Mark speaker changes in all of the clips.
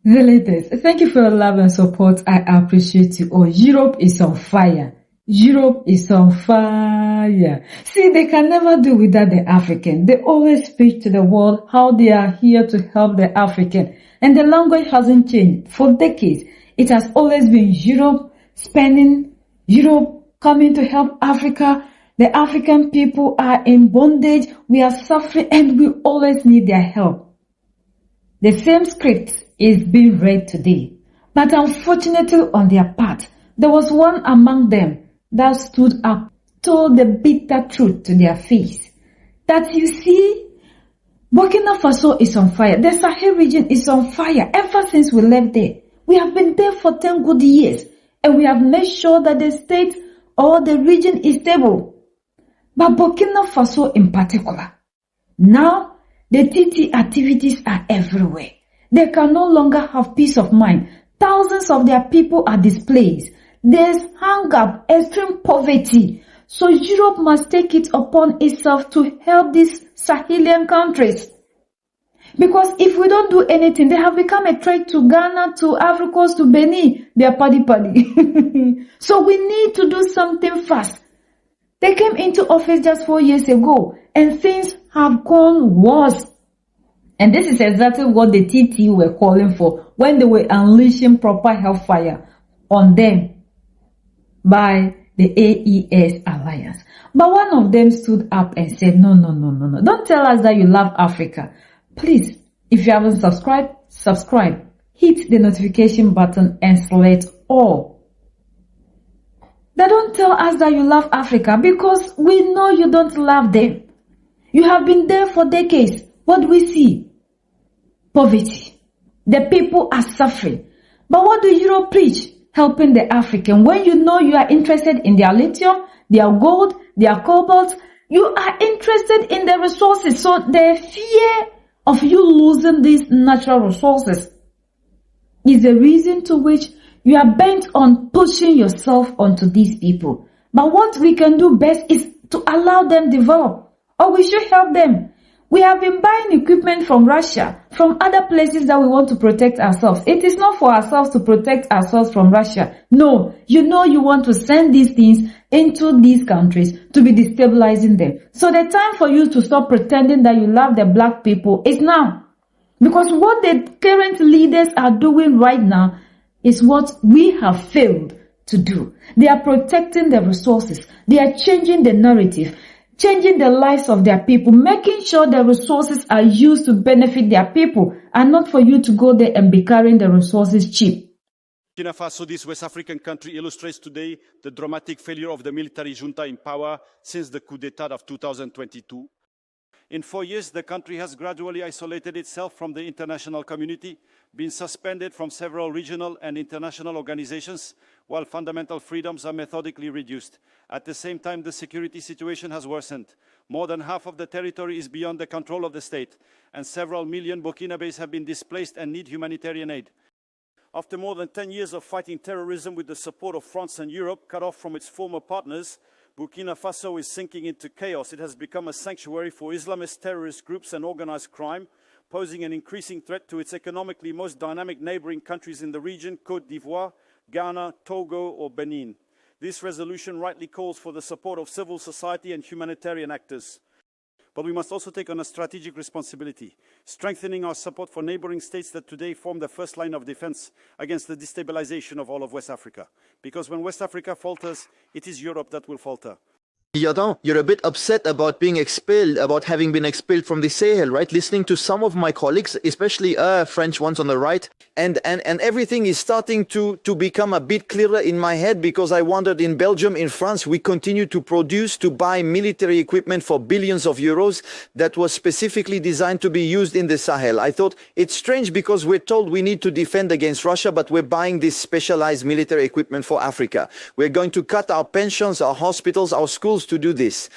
Speaker 1: The latest. Thank you for your love and support. I appreciate you all. Europe is on fire. Europe is on fire. See, they can never do without the African. They always speak to the world how they are here to help the African. And the language hasn't changed. For decades, it has always been Europe spending, Europe coming to help Africa. The African people are in bondage. We are suffering and we always need their help. The same script is being read today. But unfortunately on their part, there was one among them that stood up, told the bitter truth to their face. That you see, Burkina Faso is on fire. The Sahel region is on fire ever since we left there. We have been there for 10 good years and we have made sure that the state or the region is stable. But Burkina Faso in particular, now the TT activities are everywhere. They can no longer have peace of mind. Thousands of their people are displaced. There's hunger, extreme poverty. So Europe must take it upon itself to help these Sahelian countries. Because if we don't do anything, they have become a threat to Ghana, to Africa, Coast, to Benin. They are paddy. So we need to do something fast. They came into office just 4 years ago and things have gone worse. And this is exactly what the TT were calling for when they were unleashing proper hellfire on them by the AES alliance. But one of them stood up and said, no. Don't tell us that you love Africa. Please, if you haven't subscribed, subscribe. Hit the notification button and select all. They don't tell us that you love Africa because we know you don't love them. You have been there for decades. What do we see? Poverty. The people are suffering. But what do Europe preach? Helping the African. When you know you are interested in their lithium, their gold, their cobalt, you are interested in the resources. So the fear of you losing these natural resources is the reason to which you are bent on pushing yourself onto these people. But what we can do best is to allow them develop, or we should help them. We have been buying equipment from Russia, from other places that we want to protect ourselves. It is not for ourselves to protect ourselves from Russia. No, you know you want to send these things into these countries to be destabilizing them. So the time for you to stop pretending that you love the black people is now. Because what the current leaders are doing right now is what we have failed to do. They are protecting the resources. They are changing the narrative, changing the lives of their people, making sure the resources are used to benefit their people and not for you to go there and be carrying the resources cheap.
Speaker 2: Burkina Faso, this West African country, illustrates today the dramatic failure of the military junta in power since the coup d'etat of 2022. In 4 years, the country has gradually isolated itself from the international community, been suspended from several regional and international organizations, while fundamental freedoms are methodically reduced. At the same time, the security situation has worsened. More than half of the territory is beyond the control of the state, and several million Burkinabés have been displaced and need humanitarian aid. After more than 10 years of fighting terrorism with the support of France and Europe, cut off from its former partners, Burkina Faso is sinking into chaos. It has become a sanctuary for Islamist terrorist groups and organized crime, posing an increasing threat to its economically most dynamic neighboring countries in the region, Côte d'Ivoire, Ghana, Togo, or Benin. This resolution rightly calls for the support of civil society and humanitarian actors. But we must also take on a strategic responsibility, strengthening our support for neighboring states that today form the first line of defense against the destabilization of all of West Africa. Because when West Africa falters, it is Europe that will falter.
Speaker 3: Yadon, you're a bit upset about being expelled, about having been expelled from the Sahel, right? Listening to some of my colleagues, especially French ones on the right, and everything is starting to become a bit clearer in my head, because I wondered, in Belgium, in France, we continue to produce, to buy military equipment for billions of euros that was specifically designed to be used in the Sahel. I thought it's strange because we're told we need to defend against Russia, but we're buying this specialized military equipment for Africa. We're going to cut our pensions, our hospitals, our schools to do this.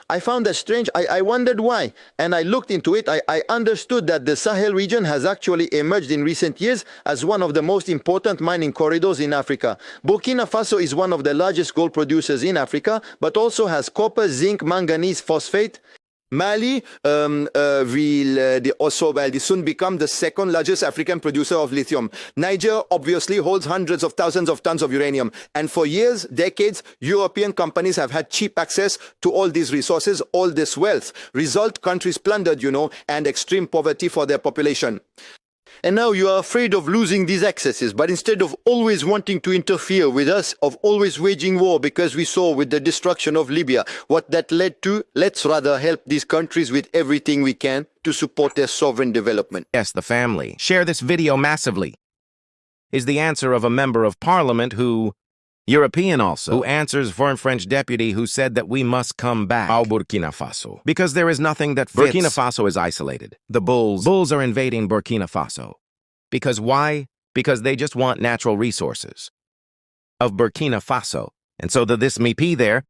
Speaker 3: I found that strange. I wondered why, and I looked into it. I understood that the Sahel region has actually emerged in recent years as one of the most important mining corridors in Africa. Burkina Faso is one of the largest gold producers in Africa, but also has copper, zinc, manganese, phosphate, Mali will soon become the second largest African producer of lithium. Niger obviously holds hundreds of thousands of tons of uranium. And for years, decades, European companies have had cheap access to all these resources, all this wealth. Result, countries plundered, and extreme poverty for their population. And now you are afraid of losing these accesses, but instead of always wanting to interfere with us, of always waging war, because we saw with the destruction of Libya what that led to, let's rather help these countries with everything we can to support their sovereign development.
Speaker 4: Yes, the family. Share this video massively. Is the answer of a member of parliament European also, who answers for a French deputy who said that we must come back to Burkina Faso. Because there is nothing that fits. Burkina Faso is isolated. The bulls are invading Burkina Faso. Because why? Because they just want natural resources of Burkina Faso. And so this MEP there,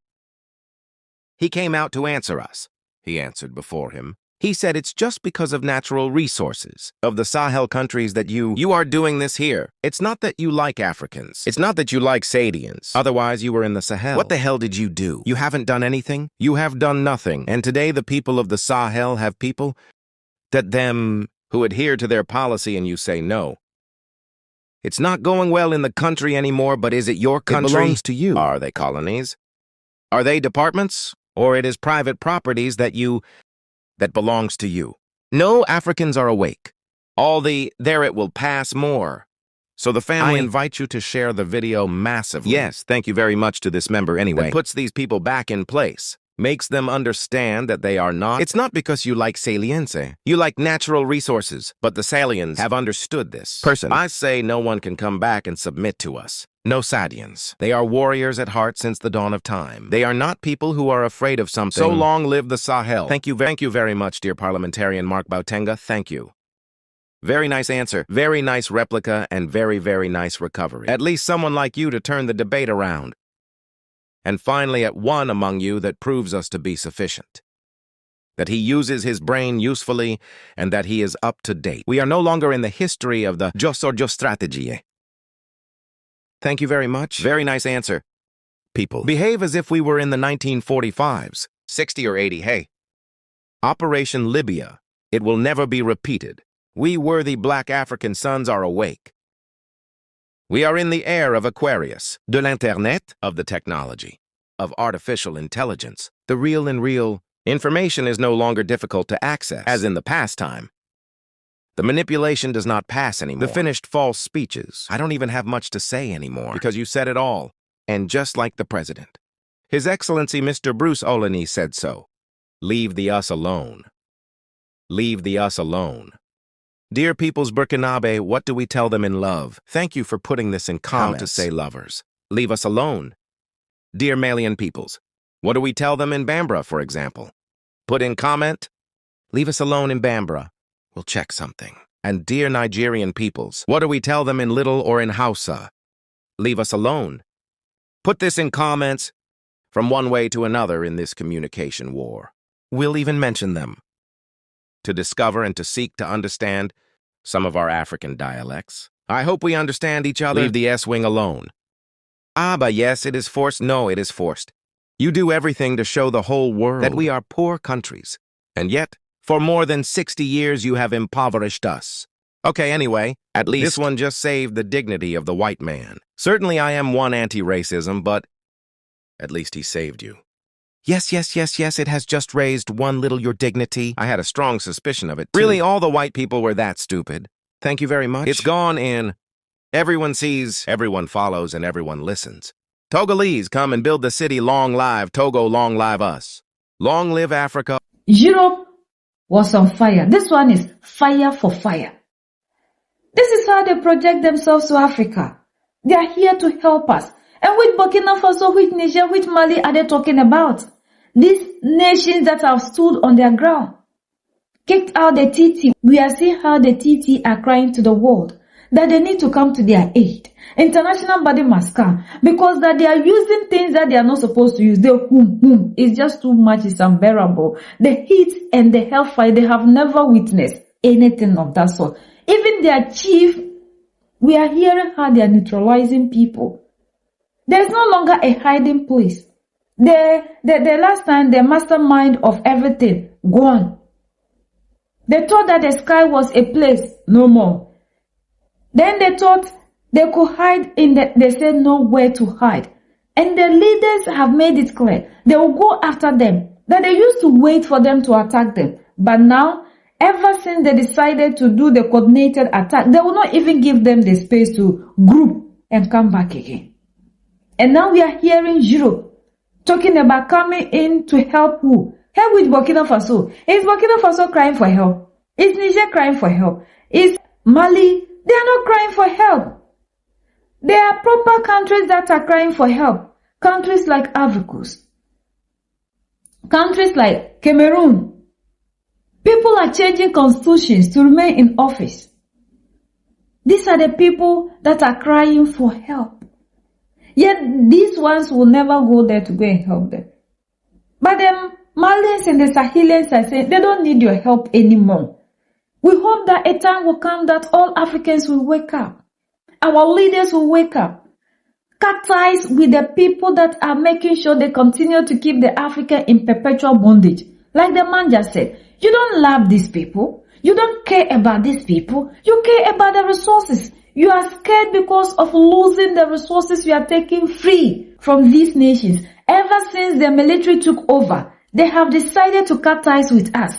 Speaker 4: he came out to answer us. He answered before him. He said it's just because of natural resources of the Sahel countries that you are doing this here. It's not that you like Africans. It's not that you like Sadians. Otherwise, you were in the Sahel. What the hell did you do? You haven't done anything? You have done nothing. And today the people of the Sahel have people who adhere to their policy, and you say no. It's not going well in the country anymore, but is it your country? It belongs to you. Are they colonies? Are they departments? Or it is private properties that belongs to you. No, Africans are awake. There it will pass more. So the family invite you to share the video massively. Yes, thank you very much to this member anyway. That puts these people back in place. Makes them understand that they are not. It's not because you like salience. You like natural resources. But the Salians have understood this. I say no one can come back and submit to us. No Sadians. They are warriors at heart since the dawn of time. They are not people who are afraid of something. So long live the Sahel. Thank you very much, dear parliamentarian Mark Bautenga. Thank you. Very nice answer, very nice replica, and very, very nice recovery. At least someone like you to turn the debate around. And finally at one among you that proves us to be sufficient. That he uses his brain usefully, and that he is up to date. We are no longer in the history of the Jos or Jos strategy. Thank you very much. Very nice answer. People, behave as if we were in the 1945s, 60 or 80, hey. Operation Libya. It will never be repeated. We worthy black African sons are awake. We are in the era of Aquarius, de l'Internet, of the technology, of artificial intelligence. The real information is no longer difficult to access, as in the past time. The manipulation does not pass anymore. The finished false speeches. I don't even have much to say anymore, because you said it all. And just like the president. His Excellency Mr. Bruce Olney said so. Leave the us alone. Leave the us alone. Dear peoples Burkinabe, what do we tell them in love? Thank you for putting this in comments. How to say lovers. Leave us alone. Dear Malian peoples, what do we tell them in Bambara, for example? Put in comment. Leave us alone in Bambara. We'll check something. And dear Nigerian peoples, what do we tell them in Little or in Hausa? Leave us alone. Put this in comments from one way to another in this communication war. We'll even mention them. To discover and to seek to understand some of our African dialects. I hope we understand each other. Leave the S-wing alone. But yes, it is forced. No, it is forced. You do everything to show the whole world that we are poor countries. And yet, for more than 60 years, you have impoverished us. Okay, anyway, at least this one just saved the dignity of the white man. Certainly I am one anti-racism, but at least he saved you. Yes, it has just raised one little your dignity. I had a strong suspicion of it, too. Really, all the white people were that stupid. Thank you very much. It's gone in. Everyone sees, everyone follows, and everyone listens. Togolese, come and build the city. Long live Togo, long live us. Long live Africa.
Speaker 1: Europe was on fire. This one is fire for fire. This is how they project themselves to Africa. They are here to help us. And which Burkina Faso, which Niger, which Mali are they talking about? These nations that have stood on their ground, kicked out the TT. We are seeing how the TT are crying to the world that they need to come to their aid. International body must come because that they are using things that they are not supposed to use. It's just too much. It's unbearable. The heat and the hellfire, they have never witnessed anything of that sort. Even their chief, we are hearing how they are neutralizing people. There's no longer a hiding place. The last time, the mastermind of everything gone. They thought that the sky was a place, no more. Then they thought they could hide they said nowhere to hide. And the leaders have made it clear. They will go after them. That they used to wait for them to attack them. But now, ever since they decided to do the coordinated attack, they will not even give them the space to group and come back again. And now we are hearing Europe talking about coming in to help who? Help with Burkina Faso. Is Burkina Faso crying for help? Is Niger crying for help? Is Mali? They are not crying for help. There are proper countries that are crying for help. Countries like Ivory Coast. Countries like Cameroon. People are changing constitutions to remain in office. These are the people that are crying for help. Yet these ones will never go there to go and help them. But the Malians and the Sahelians are saying they don't need your help anymore. We hope that a time will come that all Africans will wake up. Our leaders will wake up. Cut ties with the people that are making sure they continue to keep the African in perpetual bondage. Like the man just said, you don't love these people. You don't care about these people. You care about the resources. You are scared because of losing the resources you are taking free from these nations. Ever since the military took over, they have decided to cut ties with us.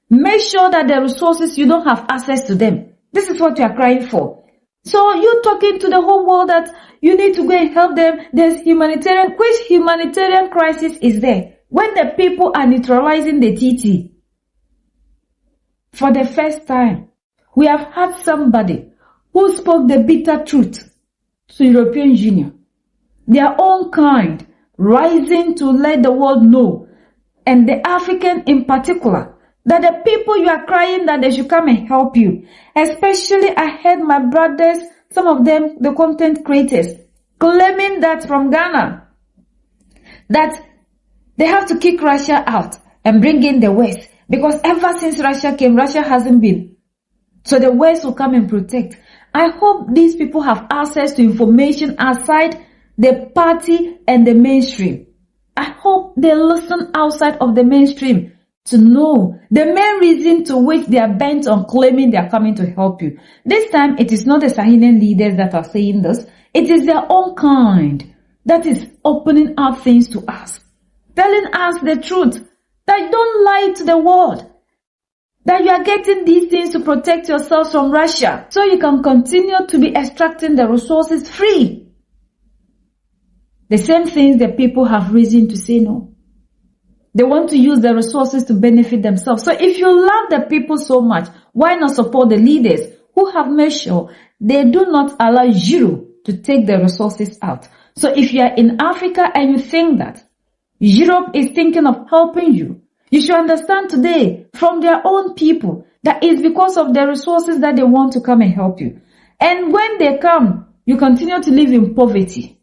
Speaker 1: Make sure that the resources, you don't have access to them. This is what you are crying for. So you talking to the whole world that you need to go and help them. There's humanitarian. Which humanitarian crisis is there? When the people are neutralizing the TT. For the first time, we have had somebody who spoke the bitter truth to European Union. Their own kind rising to let the world know, and the African in particular, that the people you are crying that they should come and help you. Especially I heard my brothers, some of them, the content creators, claiming that from Ghana, that they have to kick Russia out and bring in the West. Because ever since Russia came, Russia hasn't been. So the West will come and protect. I hope these people have access to information outside the party and the mainstream. I hope they listen outside of the mainstream to know the main reason to which they are bent on claiming they are coming to help you. This time, it is not the Sahelian leaders that are saying this. It is their own kind that is opening up things to us, telling us the truth, that don't lie to the world, that you are getting these things to protect yourselves from Russia, so you can continue to be extracting the resources free. The same things that people have reason to say no. They want to use the resources to benefit themselves. So if you love the people so much, why not support the leaders who have made sure they do not allow you to take the resources out? So if you are in Africa and you think that Europe is thinking of helping you, you should understand today from their own people that it's because of the resources that they want to come and help you. And when they come, you continue to live in poverty.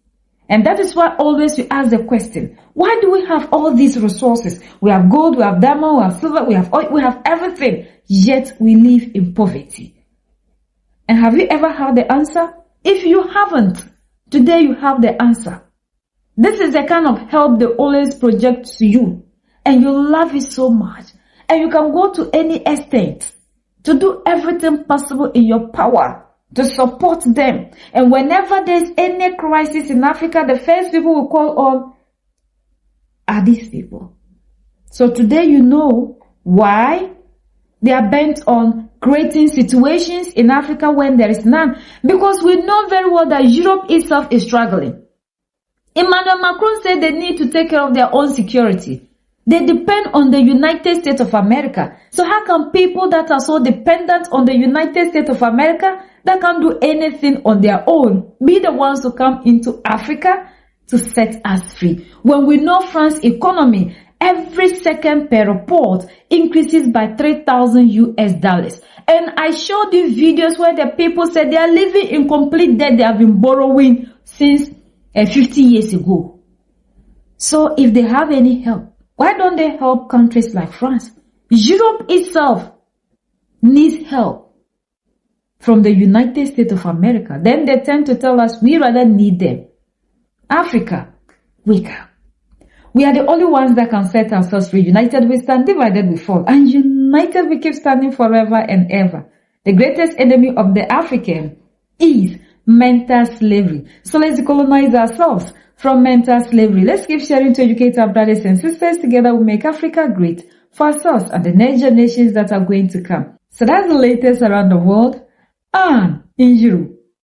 Speaker 1: And that is why always you ask the question, why do we have all these resources? We have gold, we have diamond, we have silver, we have oil, we have everything, yet we live in poverty. And have you ever heard the answer? If you haven't, today you have the answer. This is the kind of help they always project to you. And you love it so much. And you can go to any extent to do everything possible in your power to support them. And whenever there's any crisis in Africa, the first people will call on are these people. So today you know why they are bent on creating situations in Africa when there is none. Because we know very well that Europe itself is struggling. Emmanuel Macron said they need to take care of their own security. They depend on the United States of America. So how can people that are so dependent on the United States of America, that can't do anything on their own, be the ones to come into Africa to set us free? When we know France's economy, every second per report increases by 3,000 US dollars. And I showed you videos where the people said they are living in complete debt they have been borrowing since 50 years ago. So if they have any help, why don't they help countries like France? Europe itself needs help from the United States of America. Then they tend to tell us we rather need them. Africa, wake up. We are the only ones that can set ourselves free. United we stand, divided we fall. And united we keep standing forever and ever. The greatest enemy of the African is mental slavery. So let's decolonize ourselves from mental slavery. Let's keep sharing to educate our brothers and sisters. Together we make Africa great for ourselves and the next generations that are going to come. So that's the latest around the world and in Europe.